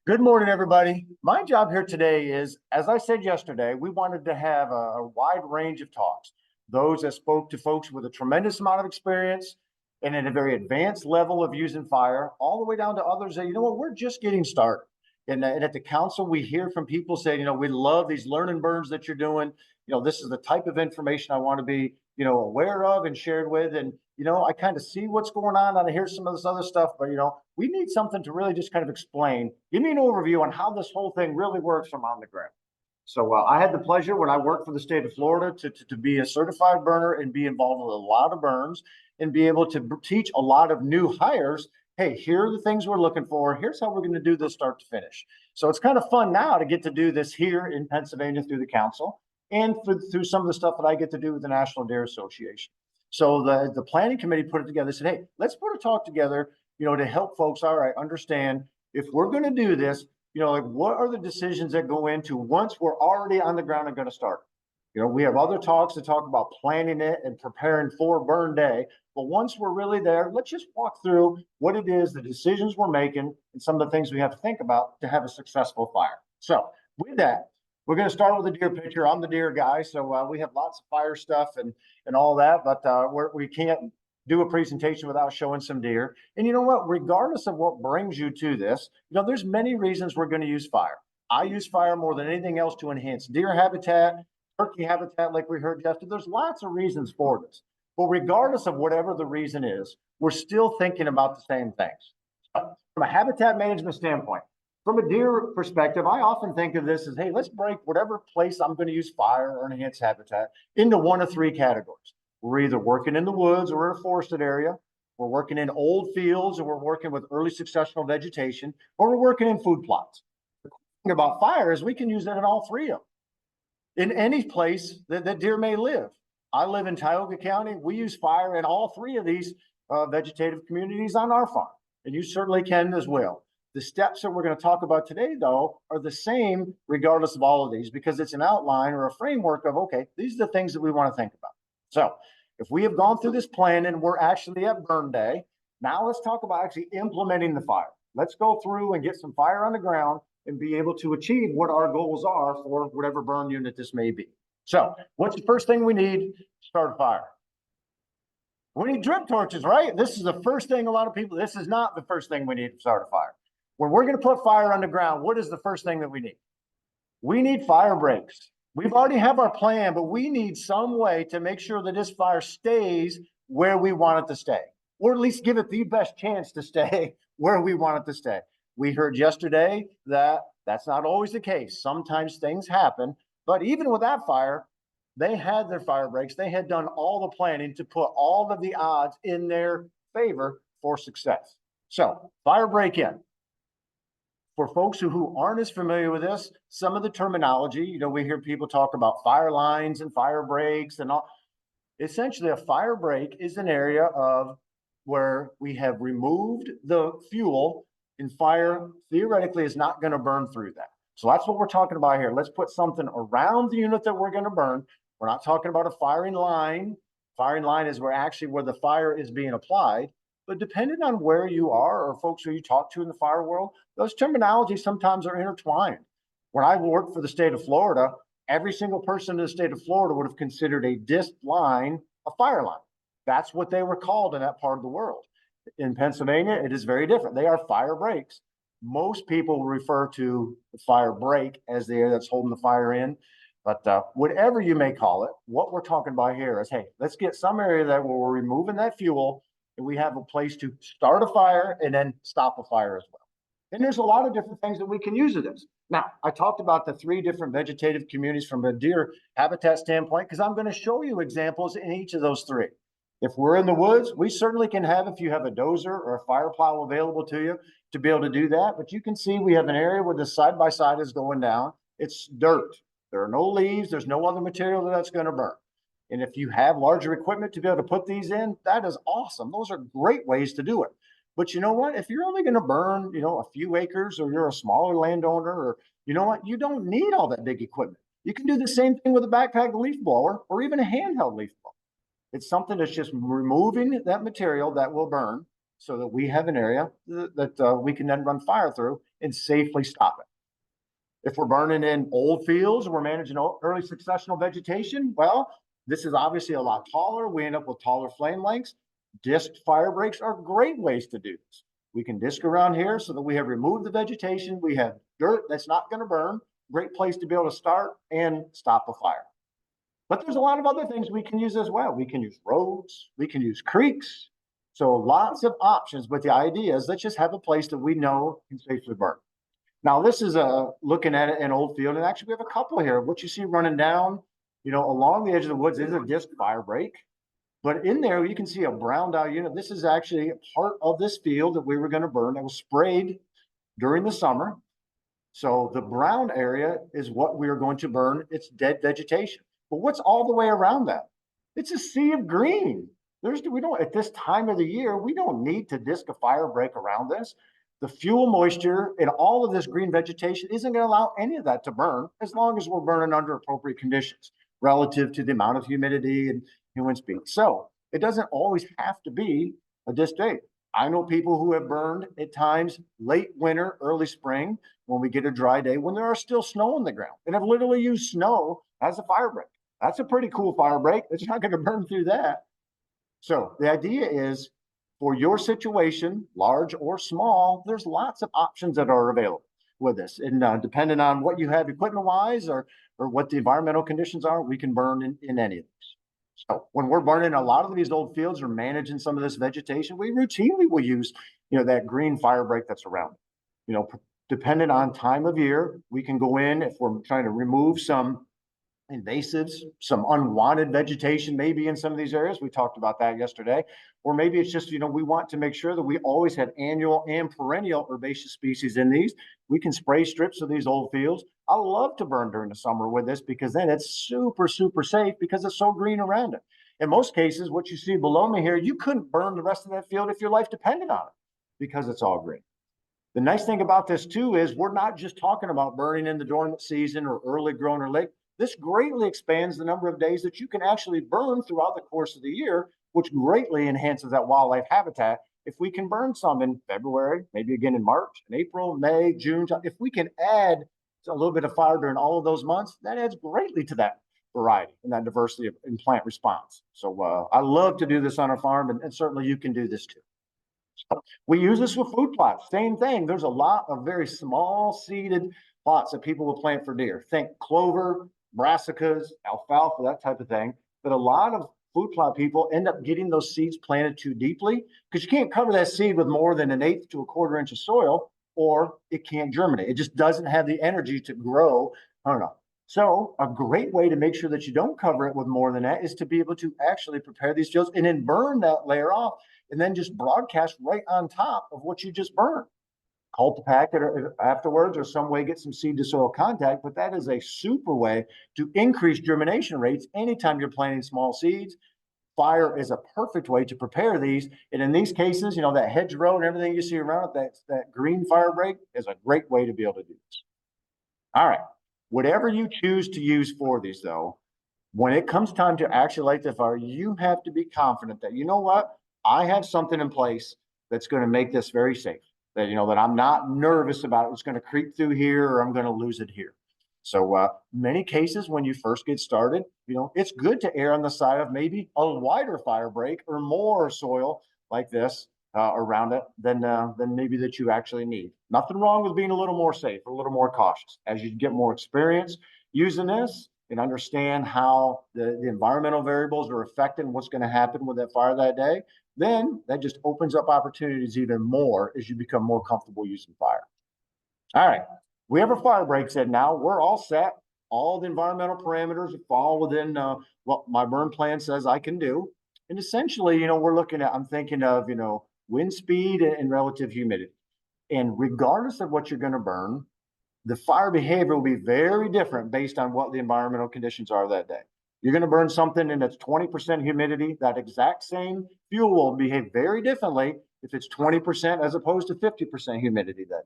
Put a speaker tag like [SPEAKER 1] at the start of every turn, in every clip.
[SPEAKER 1] Good morning, everybody. My job here today is, as I said yesterday, we wanted to have a wide range of talks. Those that spoke to folks with a tremendous amount of experience and at a very advanced level of using fire, all the way down to others that, we're just getting started. And at the council, we hear from people saying, we love these learn and burns that you're doing. This is the type of information I want to be, aware of and shared with. And, I kind of see what's going on and I hear some of this other stuff, but, we need something to really just kind of explain, give me an overview on how this whole thing really works from on the ground. So I had the pleasure when I worked for the state of Florida to be a certified burner and be involved with a lot of burns and be able to teach a lot of new hires. Hey, here are the things we're looking for. Here's how we're going to do this start to finish. So it's kind of fun now to get to do this here in Pennsylvania through the council and through some of the stuff that I get to do with the National Deer Association. So the planning committee put it together. They said, hey, let's put a talk together, to help folks, all right, understand if we're going to do this, like what are the decisions that go into once we're already on the ground and going to start? We have other talks to talk about planning it and preparing for burn day. But once we're really there, let's just walk through what it is, the decisions we're making, and some of the things we have to think about to have a successful fire. So with that, we're going to start with the deer picture. I'm the deer guy, so we have lots of fire stuff and all that, but we can't do a presentation without showing some deer. And you know what? Regardless of what brings you to this, there's many reasons we're going to use fire. I use fire more than anything else to enhance deer habitat, turkey habitat, like we heard yesterday. There's lots of reasons for this. But regardless of whatever the reason is, we're still thinking about the same things. From a habitat management standpoint, from a deer perspective, I often think of this as, hey, let's break whatever place I'm going to use fire or enhance habitat into one of three categories. We're either working in the woods or in a forested area, we're working in old fields, or we're working with early successional vegetation, or we're working in food plots. The cool thing about fire is we can use that in all three of them, in any place that deer may live. I live in Tioga County. We use fire in all three of these vegetative communities on our farm, and you certainly can as well. The steps that we're going to talk about today, though, are the same regardless of all of these, because it's an outline or a framework of, okay, these are the things that we want to think about. So if we have gone through this plan and we're actually at burn day, now let's talk about actually implementing the fire. Let's go through and get some fire on the ground and be able to achieve what our goals are for whatever burn unit this may be. So what's the first thing we need to start a fire? We need drip torches, right? This is the first thing a lot of people, this is not the first thing we need to start a fire. When we're going to put fire on the ground, what is the first thing that we need? We need fire breaks. We've already have our plan, but we need some way to make sure that this fire stays where we want it to stay, or at least give it the best chance to stay where we want it to stay. We heard yesterday that that's not always the case. Sometimes things happen, but even with that fire, they had their fire breaks. They had done all the planning to put all of the odds in their favor for success. So fire break in. For folks who aren't as familiar with this, some of the terminology, we hear people talk about fire lines and fire breaks and all. Essentially, a fire break is an area of where we have removed the fuel and fire theoretically is not going to burn through that. So that's what we're talking about here. Let's put something around the unit that we're going to burn. We're not talking about a firing line. Firing line is where the fire is being applied. But depending on where you are or folks who you talk to in the fire world, those terminologies sometimes are intertwined. When I worked for the state of Florida, every single person in the state of Florida would have considered a disc line a fire line. That's what they were called in that part of the world. In Pennsylvania, it is very different. They are fire breaks. Most people refer to the fire break as the area that's holding the fire in. But whatever you may call it, what we're talking about here is, hey, let's get some area that where we're removing that fuel and we have a place to start a fire and then stop a fire as well. And there's a lot of different things that we can use of this. Now, I talked about the three different vegetative communities from a deer habitat standpoint, because I'm going to show you examples in each of those three. If we're in the woods, we certainly can have, if you have a dozer or a fire plow available to you, to be able to do that. But you can see we have an area where the side-by-side is going down. It's dirt. There are no leaves. There's no other material that's going to burn. And if you have larger equipment to be able to put these in, that is awesome. Those are great ways to do it. But you know what? If you're only going to burn, a few acres, or you're a smaller landowner, or you know what? You don't need all that big equipment. You can do the same thing with a backpack leaf blower or even a handheld leaf blower. It's something that's just removing that material that will burn so that we have an area that we can then run fire through and safely stop it. If we're burning in old fields, we're managing early successional vegetation, well, this is obviously a lot taller. We end up with taller flame lengths. Disc fire breaks are great ways to do this. We can disc around here so that we have removed the vegetation. We have dirt that's not going to burn. Great place to be able to start and stop a fire. But there's a lot of other things we can use as well. We can use roads, we can use creeks. So lots of options, but the idea is let's just have a place that we know can safely burn. Now, this is looking at an old field, and actually we have a couple here. What you see running down, along the edge of the woods is a disc fire break. But in there, you can see a browned out unit. This is actually part of this field that we were going to burn that was sprayed during the summer. So the brown area is what we are going to burn. It's dead vegetation. But what's all the way around that? It's a sea of green. We don't, at this time of the year, we don't need to disc a fire break around this. The fuel moisture and all of this green vegetation isn't going to allow any of that to burn as long as we're burning under appropriate conditions relative to the amount of humidity and wind speed. So it doesn't always have to be a disc date. I know people who have burned at times late winter, early spring, when we get a dry day, when there are still snow on the ground, and have literally used snow as a fire break. That's a pretty cool fire break. It's not going to burn through that. So the idea is for your situation, large or small, there's lots of options that are available with this. And depending on what you have equipment wise or what the environmental conditions are, we can burn in any of these. So when we're burning a lot of these old fields or managing some of this vegetation, we routinely will use, that green fire break that's around it. Depending on time of year, we can go in if we're trying to remove some invasives, some unwanted vegetation, maybe in some of these areas. We talked about that yesterday. Or maybe it's just, we want to make sure that we always have annual and perennial herbaceous species in these. We can spray strips of these old fields. I love to burn during the summer with this because then it's super, super safe because it's so green around it. In most cases, what you see below me here, you couldn't burn the rest of that field if your life depended on it because it's all green. The nice thing about this too is we're not just talking about burning in the dormant season or early grown or late. This greatly expands the number of days that you can actually burn throughout the course of the year, which greatly enhances that wildlife habitat. If we can burn some in February, maybe again in March, in April, May, June, if we can add a little bit of fire during all of those months, that adds greatly to that variety and that diversity in plant response. So I love to do this on our farm, and certainly you can do this too. We use this with food plots. Same thing. There's a lot of very small seeded plots that people will plant for deer. Think clover, brassicas, alfalfa, that type of thing. But a lot of food plot people end up getting those seeds planted too deeply because you can't cover that seed with more than 1/8 to 1/4 inch of soil, or it can't germinate. It just doesn't have the energy to grow. I don't know. So a great way to make sure that you don't cover it with more than that is to be able to actually prepare these fields and then burn that layer off and then just broadcast right on top of what you just burned. Cultipack it afterwards or some way get some seed to soil contact, but that is a super way to increase germination rates anytime you're planting small seeds. Fire is a perfect way to prepare these. And in these cases, that hedgerow and everything you see around it, that green fire break is a great way to be able to do this. All right. Whatever you choose to use for these, though, when it comes time to actually light the fire, you have to be confident that, what, I have something in place that's going to make this very safe. That, that I'm not nervous about it's going to creep through here or I'm going to lose it here. So many cases when you first get started, it's good to err on the side of maybe a wider fire break or more soil like this around it than maybe that you actually need. Nothing wrong with being a little more safe, a little more cautious. As you get more experience using this and understand how the environmental variables are affecting what's going to happen with that fire that day, then that just opens up opportunities even more as you become more comfortable using fire. All right, we have our fire breaks in now. We're all set. All the environmental parameters fall within what my burn plan says I can do. And essentially, we're looking at, I'm thinking of, wind speed and relative humidity. And regardless of what you're going to burn, the fire behavior will be very different based on what the environmental conditions are that day. You're going to burn something and it's 20% humidity. That exact same fuel will behave very differently if it's 20% as opposed to 50% humidity then.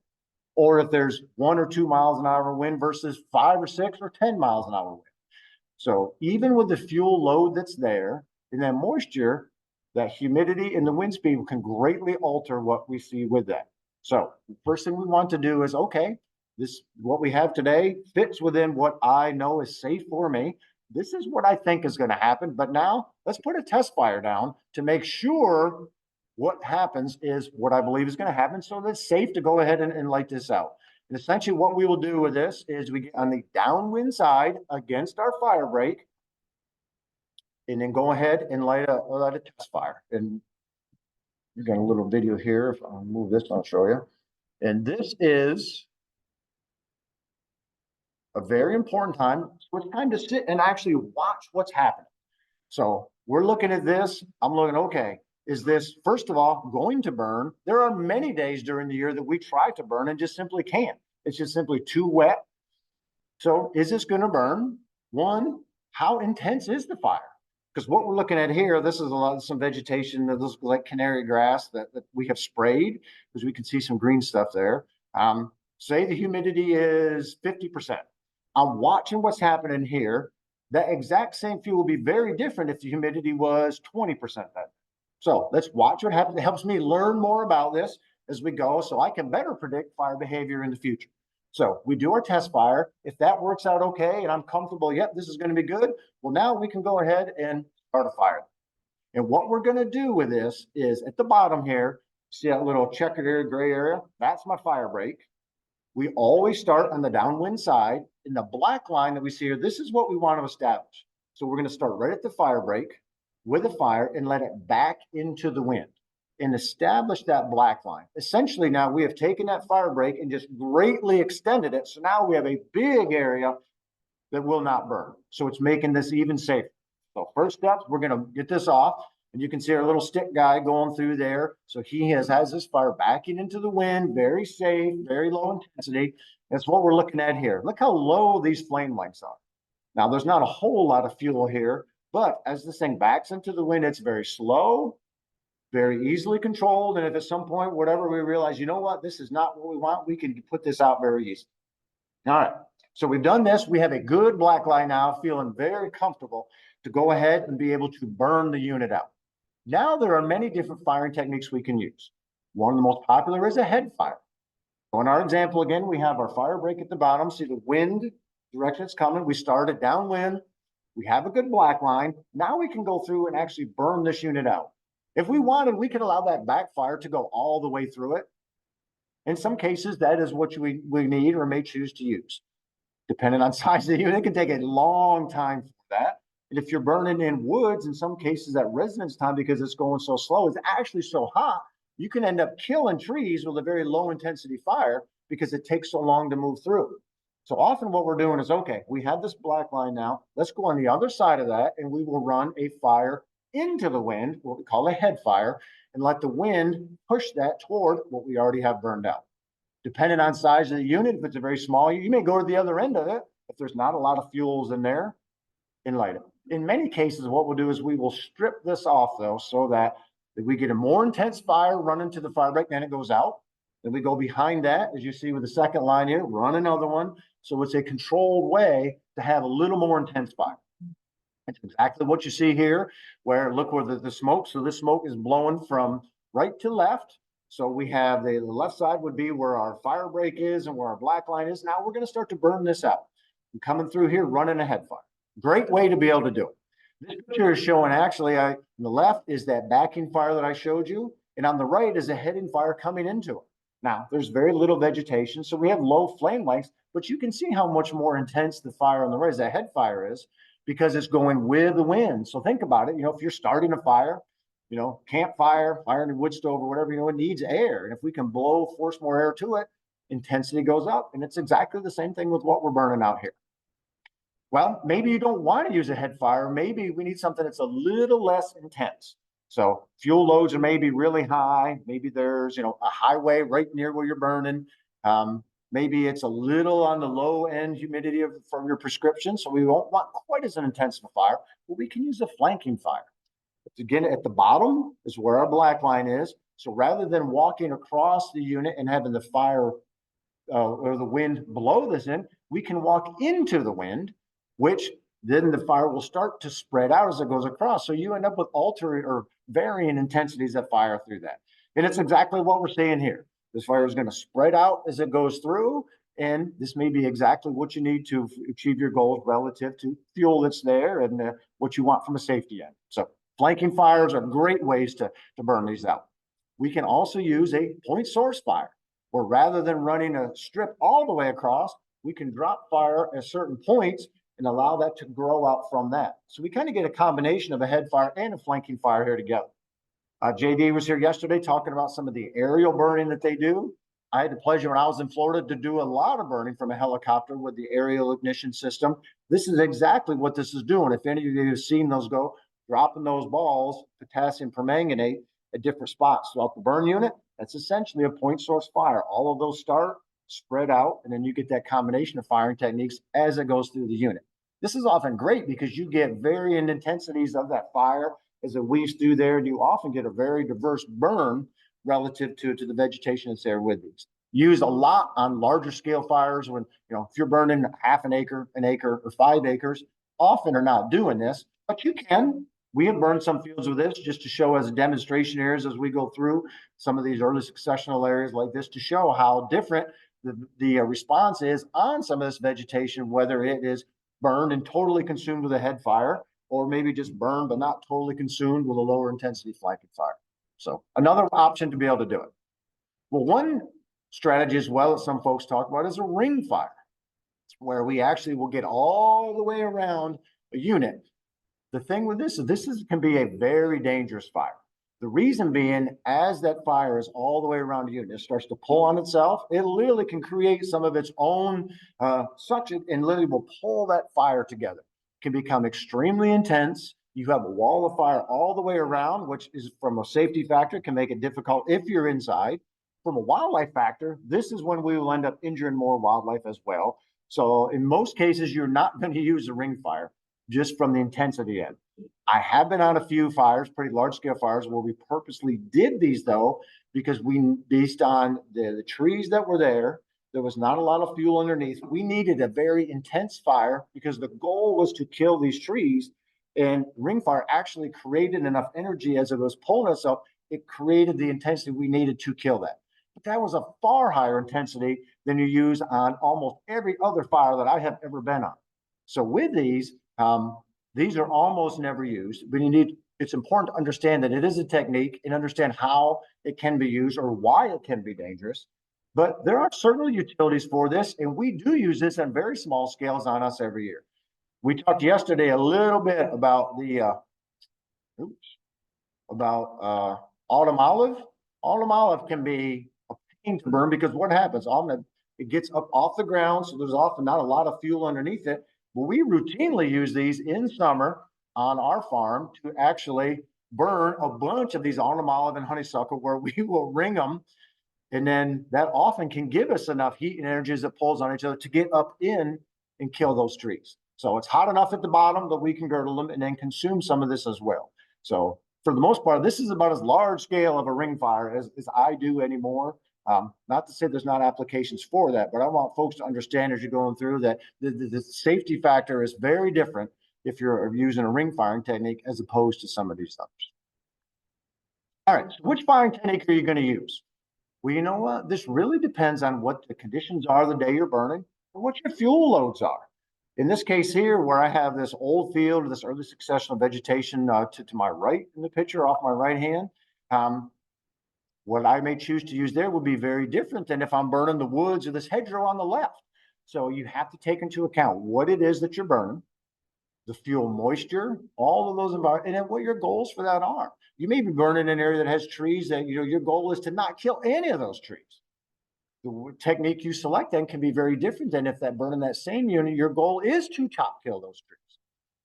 [SPEAKER 1] Or if there's 1 or 2 miles an hour wind versus 5 or 6 or 10 miles an hour wind. So even with the fuel load that's there and that moisture, that humidity and the wind speed can greatly alter what we see with that. So first thing we want to do is, okay, this, what we have today fits within what I know is safe for me. This is what I think is going to happen. But now let's put a test fire down to make sure what happens is what I believe is going to happen. So that it's safe to go ahead and light this out. And essentially what we will do with this is we get on the downwind side against our fire break, and then go ahead and light a test fire. And you got a little video here. If I'll move this, I'll show you. And this is a very important time. So it's time to sit and actually watch what's happening. So we're looking at this. I'm looking, okay, is this, first of all, going to burn? There are many days during the year that we try to burn and just simply can't. It's just simply too wet. So is this going to burn? One, how intense is the fire? Because what we're looking at here, this is some vegetation that looks like canary grass that we have sprayed, because we can see some green stuff there. Say the humidity is 50%. I'm watching what's happening here. That exact same fuel will be very different if the humidity was 20% then. So let's watch what happens. It helps me learn more about this as we go, so I can better predict fire behavior in the future. So we do our test fire. If that works out okay and I'm comfortable, yep, this is going to be good. Well, now we can go ahead and start a fire. And what we're going to do with this is at the bottom here, see that little checkered area, gray area? That's my fire break. We always start on the downwind side. In the black line that we see here, this is what we want to establish. So we're going to start right at the fire break with a fire and let it back into the wind and establish that black line. Essentially, now we have taken that fire break and just greatly extended it. So now we have a big area that will not burn. So it's making this even safer. So first step, we're going to get this off. And you can see our little stick guy going through there. So he has this fire backing into the wind, very safe, very low intensity. That's what we're looking at here. Look how low these flame lengths are. Now, there's not a whole lot of fuel here, but as this thing backs into the wind, it's very slow, very easily controlled. And if at some point, whatever, we realize, you know what, this is not what we want, we can put this out very easily. All right. So we've done this. We have a good black line now, feeling very comfortable to go ahead and be able to burn the unit out. Now there are many different firing techniques we can use. One of the most popular is a head fire. So in our example, again, we have our fire break at the bottom. See the wind direction it's coming. We started downwind. We have a good black line. Now we can go through and actually burn this unit out. If we wanted, we could allow that backfire to go all the way through it. In some cases, that is what we need or may choose to use. Depending on size of the unit, it can take a long time for that. And if you're burning in woods, in some cases, that residence time, because it's going so slow, it's actually so hot, you can end up killing trees with a very low intensity fire because it takes so long to move through. So often what we're doing is, okay, we have this black line now. Let's go on the other side of that, and we will run a fire into the wind, what we call a head fire, and let the wind push that toward what we already have burned out. Depending on size of the unit, if it's a very small, you may go to the other end of it. If there's not a lot of fuels in there, and light it. In many cases, what we'll do is we will strip this off, though, so that we get a more intense fire running to the fire break, then it goes out. Then we go behind that, as you see with the second line here, run another one. So it's a controlled way to have a little more intense fire. It's exactly what you see here, where look where the smoke. So this smoke is blowing from right to left. So we have the left side would be where our fire break is and where our black line is. Now we're going to start to burn this out. I'm coming through here, running a head fire. Great way to be able to do it. This picture is showing actually, on the left is that backing fire that I showed you, and on the right is a heading fire coming into it. Now, there's very little vegetation, so we have low flame lengths, but you can see how much more intense the fire on the right, that head fire is, because it's going with the wind. So think about it, if you're starting a fire, campfire, fire in a wood stove or whatever, it needs air. And if we can force more air to it, intensity goes up. And it's exactly the same thing with what we're burning out here. Well, maybe you don't want to use a head fire. Maybe we need something that's a little less intense. So fuel loads are maybe really high. Maybe there's, a highway right near where you're burning. Maybe it's a little on the low end humidity from your prescription. So we won't want quite as an intense a fire, but we can use a flanking fire. Again, at the bottom is where our black line is. So rather than walking across the unit and having the fire or the wind blow this in, we can walk into the wind, which then the fire will start to spread out as it goes across. So you end up with altering or varying intensities of fire through that. And it's exactly what we're seeing here. This fire is going to spread out as it goes through, and this may be exactly what you need to achieve your goals relative to fuel that's there and what you want from a safety end. So flanking fires are great ways to burn these out. We can also use a point source fire, where rather than running a strip all the way across, we can drop fire at certain points and allow that to grow out from that. So we kind of get a combination of a head fire and a flanking fire here together. JD was here yesterday talking about some of the aerial burning that they do. I had the pleasure when I was in Florida to do a lot of burning from a helicopter with the aerial ignition system. This is exactly what this is doing. If any of you have seen those go, dropping those balls, potassium permanganate, at different spots throughout the burn unit, that's essentially a point source fire. All of those start, spread out, and then you get that combination of firing techniques as it goes through the unit. This is often great because you get varying intensities of that fire as it weaves through there, and you often get a very diverse burn relative to the vegetation that's there with these. Used a lot on larger scale fires when, if you're burning half an acre, or 5 acres, often are not doing this, but you can. We have burned some fields with this just to show as a demonstration areas as we go through some of these early successional areas like this to show how different the response is on some of this vegetation, whether it is burned and totally consumed with a head fire, or maybe just burned but not totally consumed with a lower intensity flanking fire. So another option to be able to do it. Well, one strategy as well that some folks talk about is a ring fire, where we actually will get all the way around a unit. The thing with this is can be a very dangerous fire. The reason being, as that fire is all the way around the unit, it starts to pull on itself. It literally can create some of its own suction and literally will pull that fire together. It can become extremely intense. You have a wall of fire all the way around, which is from a safety factor, can make it difficult if you're inside. From a wildlife factor, this is when we will end up injuring more wildlife as well. So in most cases, you're not going to use a ring fire just from the intensity end. I have been on a few fires, pretty large scale fires, where we purposely did these though, because based on the trees that were there was not a lot of fuel underneath. We needed a very intense fire because the goal was to kill these trees, and ring fire actually created enough energy as it was pulling itself. It created the intensity we needed to kill that. But that was a far higher intensity than you use on almost every other fire that I have ever been on. So with these are almost never used, but it's important to understand that it is a technique and understand how it can be used or why it can be dangerous. But there are certain utilities for this, and we do use this on very small scales on us every year. We talked yesterday a little bit about the autumn olive. Autumn olive can be a pain to burn because what happens? It gets up off the ground, so there's often not a lot of fuel underneath it. Well, we routinely use these in summer on our farm to actually burn a bunch of these autumn olive and honeysuckle, where we will ring them. And then that often can give us enough heat and energy as it pulls on each other to get up in and kill those trees. So it's hot enough at the bottom that we can girdle them and then consume some of this as well. So for the most part, this is about as large scale of a ring fire as I do anymore. Not to say there's not applications for that, but I want folks to understand as you're going through that the safety factor is very different if you're using a ring firing technique as opposed to some of these others. All right, so which firing technique are you going to use? Well, you know what? This really depends on what the conditions are the day you're burning and what your fuel loads are. In this case here, where I have this old field, this early successional vegetation to my right in the picture, off my right hand, what I may choose to use there would be very different than if I'm burning the woods or this hedgerow on the left. So you have to take into account what it is that you're burning, the fuel moisture, all of those environments, and then what your goals for that are. You may be burning an area that has trees that, your goal is to not kill any of those trees. The technique you select then can be very different than if that burning that same unit, your goal is to chop kill those trees.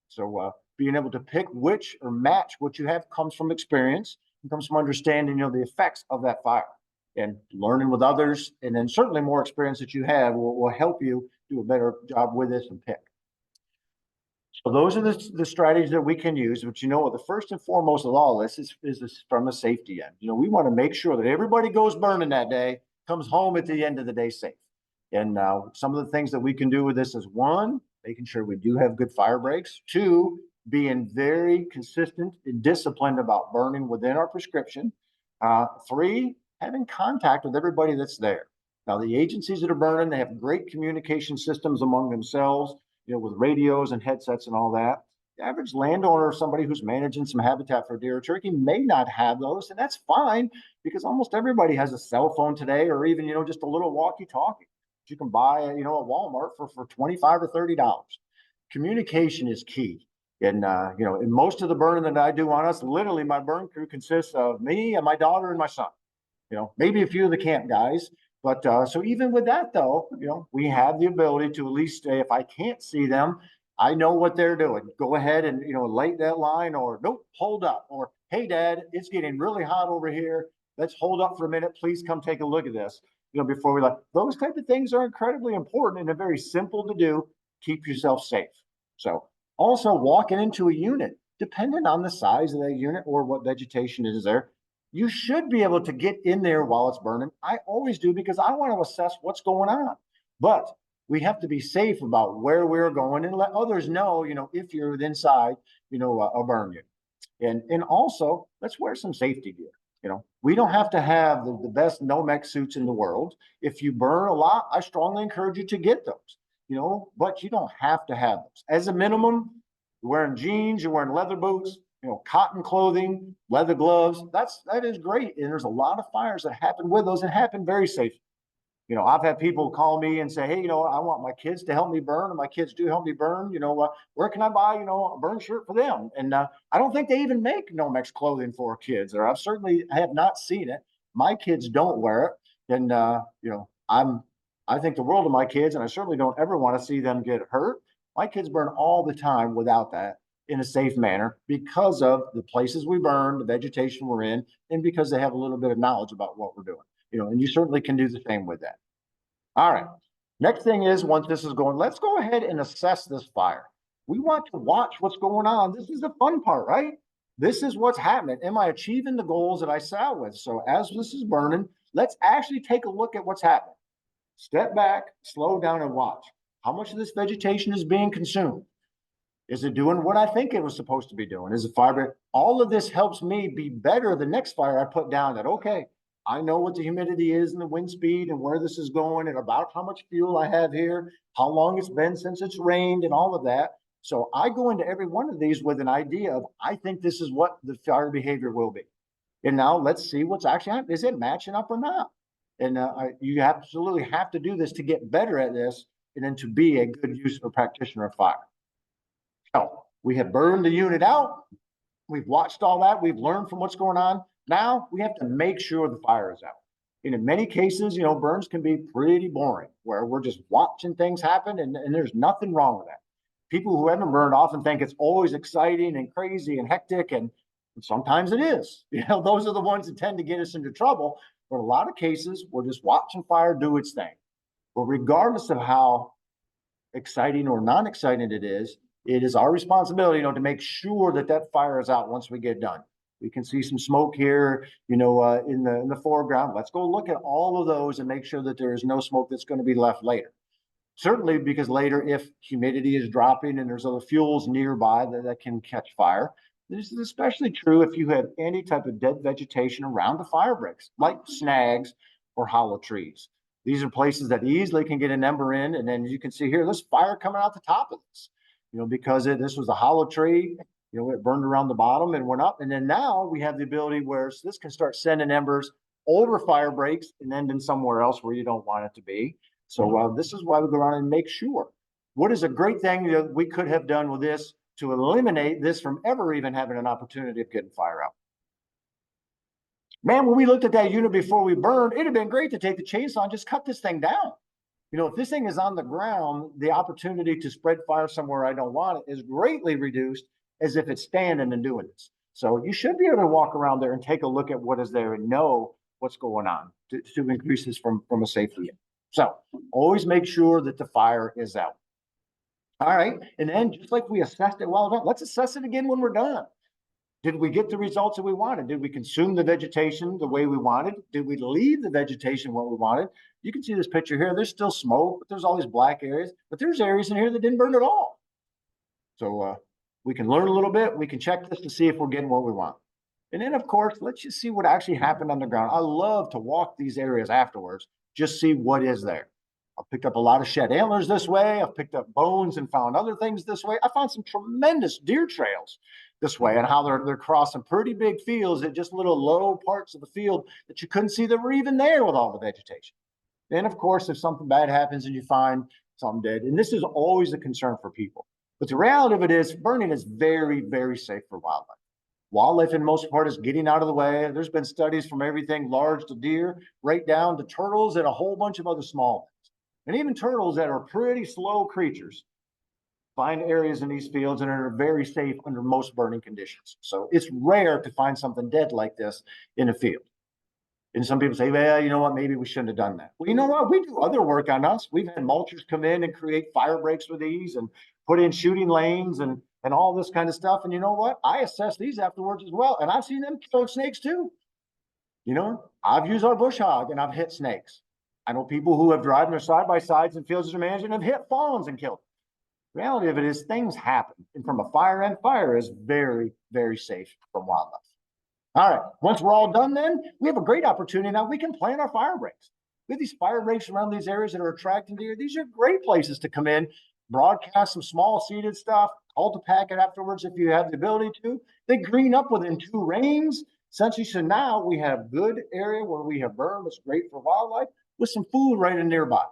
[SPEAKER 1] So being able to pick which or match what you have comes from experience. It comes from understanding, the effects of that fire and learning with others. And then certainly more experience that you have will help you do a better job with this and pick. So those are the strategies that we can use, but the first and foremost of all this is from a safety end. We want to make sure that everybody goes burning that day, comes home at the end of the day safe. And some of the things that we can do with this is, one, making sure we do have good fire breaks. Two, being very consistent and disciplined about burning within our prescription. Three, having contact with everybody that's there. Now, the agencies that are burning, they have great communication systems among themselves, with radios and headsets and all that. The average landowner or somebody who's managing some habitat for deer or turkey may not have those, and that's fine because almost everybody has a cell phone today, or even, just a little walkie-talkie you can buy, at Walmart for $25 or $30. Communication is key. And, in most of the burning that I do on us, literally my burn crew consists of me and my daughter and my son, maybe a few of the camp guys. But so even with that, though, we have the ability to at least say, if I can't see them, I know what they're doing. Go ahead and, light that line, or nope, hold up, or hey, Dad, it's getting really hot over here. Let's hold up for a minute. Please come take a look at this, before we let those type of things are incredibly important and they're very simple to do. Keep yourself safe. So also walking into a unit, depending on the size of that unit or what vegetation is there, you should be able to get in there while it's burning. I always do because I want to assess what's going on. But we have to be safe about where we're going and let others know, if you're inside, a burn unit. And also, let's wear some safety gear. We don't have to have the best Nomex suits in the world. If you burn a lot, I strongly encourage you to get those, but you don't have to have those. As a minimum, you're wearing jeans, you're wearing leather boots, cotton clothing, leather gloves. That is great. And there's a lot of fires that happen with those and happen very safely. I've had people call me and say, hey, I want my kids to help me burn, and my kids do help me burn. Where can I buy, a burn shirt for them? And I don't think they even make Nomex clothing for kids, or I have not seen it. My kids don't wear it. And, I think the world of my kids, and I certainly don't ever want to see them get hurt. My kids burn all the time without that in a safe manner because of the places we burn, the vegetation we're in, and because they have a little bit of knowledge about what we're doing. And you certainly can do the same with that. All right. Next thing is, once this is going, let's go ahead and assess this fire. We want to watch what's going on. This is the fun part, right? This is what's happening. Am I achieving the goals that I set out with? So as this is burning, let's actually take a look at what's happening. Step back, slow down, and watch. How much of this vegetation is being consumed? Is it doing what I think it was supposed to be doing? Is it fire? All of this helps me be better the next fire I put down. That, okay, I know what the humidity is and the wind speed and where this is going and about how much fuel I have here, how long it's been since it's rained and all of that. So I go into every one of these with an idea of, I think this is what the fire behavior will be. And now let's see what's actually happening. Is it matching up or not? And you absolutely have to do this to get better at this and then to be a good use of a practitioner of fire. So we have burned the unit out. We've watched all that. We've learned from what's going on. Now we have to make sure the fire is out. And in many cases, burns can be pretty boring, where we're just watching things happen and there's nothing wrong with that. People who haven't burned often think it's always exciting and crazy and hectic, and sometimes it is. Those are the ones that tend to get us into trouble. But a lot of cases, we're just watching fire do its thing. But regardless of how exciting or non-exciting it is our responsibility, to make sure that fire is out once we get done. We can see some smoke here, in the foreground. Let's go look at all of those and make sure that there is no smoke that's going to be left later. Certainly, because later, if humidity is dropping and there's other fuels nearby that can catch fire. This is especially true if you have any type of dead vegetation around the fire breaks, like snags or hollow trees. These are places that easily can get an ember in, and then you can see here, this fire coming out the top of this, because this was a hollow tree, it burned around the bottom and went up. And then now we have the ability where this can start sending embers over fire breaks and ending somewhere else where you don't want it to be. So this is why we go around and make sure. What is a great thing that we could have done with this to eliminate this from ever even having an opportunity of getting fire out? Man, when we looked at that unit before we burned, it'd have been great to take the chainsaw and just cut this thing down. If this thing is on the ground, the opportunity to spread fire somewhere I don't want it is greatly reduced as if it's standing and doing this. So you should be able to walk around there and take a look at what is there and know what's going on to increase this from a safety. So always make sure that the fire is out. All right. And then just like we assessed it well done, let's assess it again when we're done. Did we get the results that we wanted? Did we consume the vegetation the way we wanted? Did we leave the vegetation what we wanted? You can see this picture here. There's still smoke, but there's all these black areas. But there's areas in here that didn't burn at all. So we can learn a little bit. We can check this to see if we're getting what we want. And then, of course, let's just see what actually happened on the ground. I love to walk these areas afterwards, just see what is there. I've picked up a lot of shed antlers this way. I've picked up bones and found other things this way. I found some tremendous deer trails this way, and how they're crossing pretty big fields at just little low parts of the field that you couldn't see that were even there with all the vegetation. Then, of course, if something bad happens and you find something dead, and this is always a concern for people, but the reality of it is burning is very, very safe for wildlife. Wildlife, in most part, is getting out of the way. There's been studies from everything large to deer, right down to turtles and a whole bunch of other small ones. And even turtles that are pretty slow creatures find areas in these fields and are very safe under most burning conditions. So it's rare to find something dead like this in a field. And some people say, well, you know what, maybe we shouldn't have done that. Well, you know what? We do other work on us. We've had mulchers come in and create fire breaks with these and put in shooting lanes and all this kind of stuff. And you know what? I assess these afterwards as well. And I've seen them kill snakes too. You know, I've used our bush hog and I've hit snakes. I know people who have driven their side-by-sides in fields of management and have hit fawns and killed them. The reality of it is things happen. And from a fire end, fire is very, very safe from wildlife. All right, once we're all done then, we have a great opportunity now. We can plan our fire breaks. We have these fire breaks around these areas that are attracting deer. These are great places to come in, broadcast some small seeded stuff, call to pack it afterwards if you have the ability to. They green up within 2 rains. Essentially, so now we have good area where we have burned. It's great for wildlife with some food right in nearby.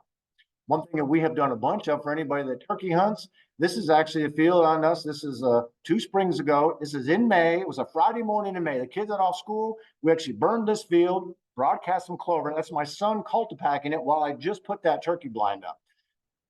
[SPEAKER 1] One thing that we have done a bunch of for anybody that turkey hunts, this is actually a field on us. This is 2 springs ago. This is in May. It was a Friday morning in May. The kids are off school. We actually burned this field, broadcast some clover. That's my son cultipacking it while I just put that turkey blind up.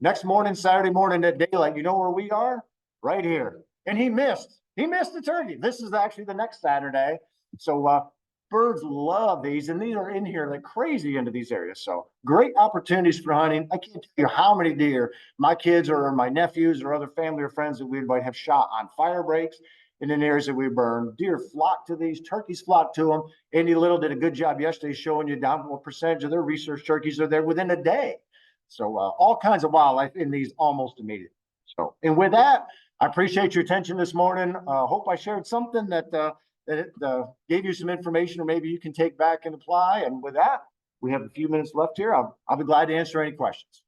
[SPEAKER 1] Next morning, Saturday morning at daylight, you know where we are? Right here. And he missed. He missed the turkey. This is actually the next Saturday. So birds love these, and these are in here like crazy into these areas. So great opportunities for hunting. I can't tell you how many deer my kids or my nephews or other family or friends that we invite have shot on fire breaks and in areas that we burn. Deer flock to these, turkeys flock to them. Andy Little did a good job yesterday showing you down what percentage of their research turkeys are there within a day. So all kinds of wildlife in these almost immediately. So, and with that, I appreciate your attention this morning. Hope I shared something that gave you some information, or maybe you can take back and apply. And with that, we have a few minutes left here. I'll be glad to answer any questions.